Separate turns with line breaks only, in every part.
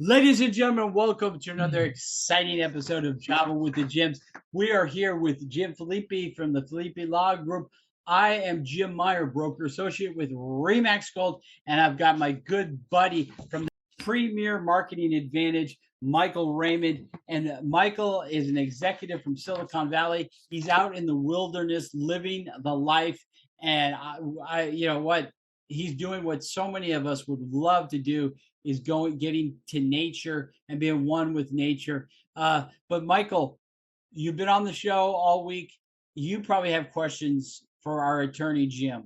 Ladies and gentlemen, welcome to another exciting episode of Java with the Gyms. We are here with Jim Felipe from the Felipe Law Group. I am Jim Meyer, broker associate with Remax Gold, and I've got my good buddy from the Premier Marketing Advantage, Michael Raymond. And Michael is an executive from Silicon Valley. He's out in the wilderness living the life. And you know what? He's doing what so many of us would love to do is getting to nature and being one with nature. But Michael, you've been on the show all week. You probably have questions for our attorney, Jim.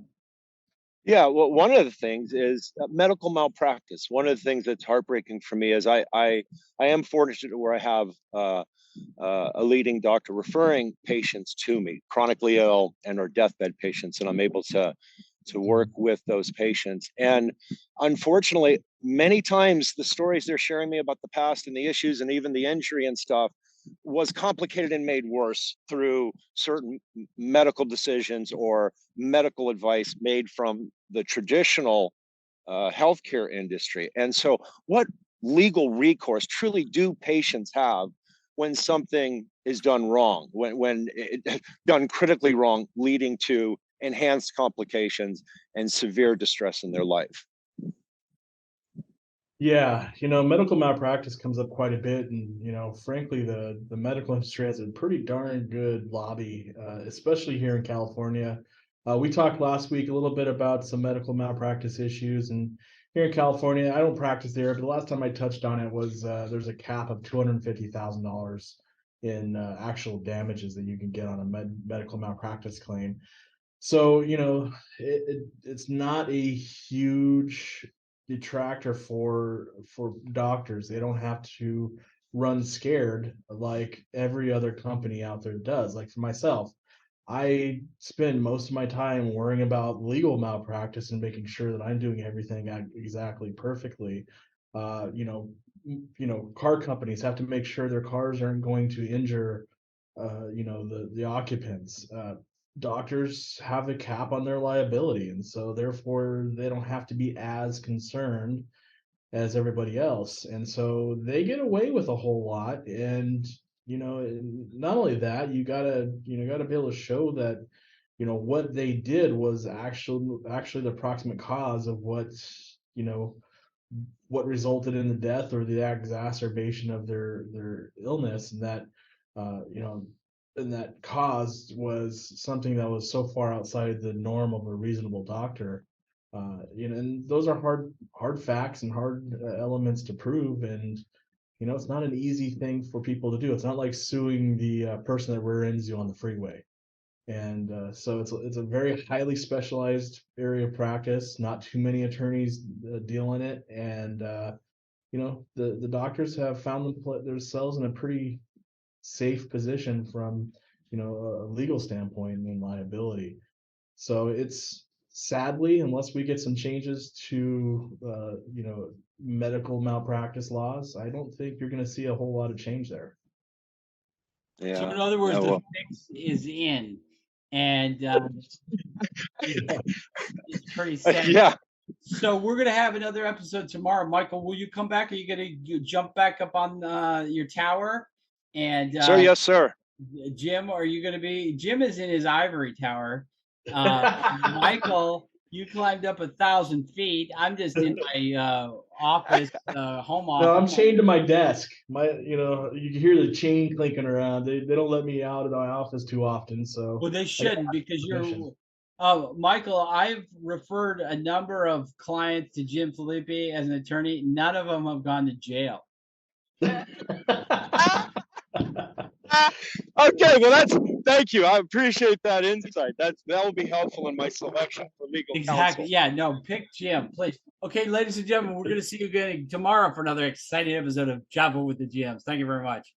Yeah, well, one of the things is medical malpractice. One of the things that's heartbreaking for me is I am fortunate where I have a leading doctor referring patients to me, chronically ill and or deathbed patients, and I'm able to work with those patients. And unfortunately, many times the stories they're sharing me about the past and the issues and even the injury and stuff was complicated and made worse through certain medical decisions or medical advice made from the traditional healthcare industry. And so, what legal recourse truly do patients have when something is done wrong, when done critically wrong, leading to enhanced complications and severe distress in their life?
Yeah, medical malpractice comes up quite a bit, and frankly, the medical industry has a pretty darn good lobby, especially here in California. We talked last week a little bit about some medical malpractice issues, and here in California, I don't practice there, but the last time I touched on it was there's a cap of $250,000 in actual damages that you can get on a medical malpractice claim. So, it's not a huge detractor for doctors. They don't have to run scared like every other company out there does. Like for myself, I spend most of my time worrying about legal malpractice and making sure that I'm doing everything exactly perfectly. Uh, you know, car companies have to make sure their cars aren't going to injure, the occupants. Doctors have a cap on their liability, and so therefore they don't have to be as concerned as everybody else, and so they get away with a whole lot. And not only that, you gotta be able to show that what they did was actually the proximate cause of what resulted in the death or the exacerbation of their illness, and that and that cause was something that was so far outside the norm of a reasonable doctor. And those are hard facts and hard elements to prove, and it's not an easy thing for people to do. It's not like suing the person that rear ends you on the freeway. And so it's a very highly specialized area of practice. Not too many attorneys deal in it, and the doctors have found themselves in a pretty safe position from a legal standpoint and liability. So it's sadly, unless we get some changes to medical malpractice laws, I don't think you're going to see a whole lot of change there.
So
Yeah.
in other words,
Yeah,
the
well,
fix is in, and it's pretty sad.
yeah.
So we're gonna have another episode tomorrow. Michael, will you come back? Are you gonna jump back up on your tower? And
Sir, yes, sir.
Jim, are you gonna be? Jim is in his ivory tower. Michael, you climbed up 1,000 feet. I'm just in my office, home
No, I'm
office.
chained to my desk. You can hear the chain clinking around. They don't let me out of my office too often, so
Well, they
I got
shouldn't because
permission.
you're. Michael, I've referred a number of clients to Jim Felipe as an attorney. None of them have gone to jail.
Okay, well, thank you. I appreciate that insight. That will be helpful in my selection for legal
Exactly.
counsel.
Yeah, no, pick Jim, please. Okay, ladies and gentlemen, we're going to see you again tomorrow for another exciting episode of Java with the Gyms. Thank you very much.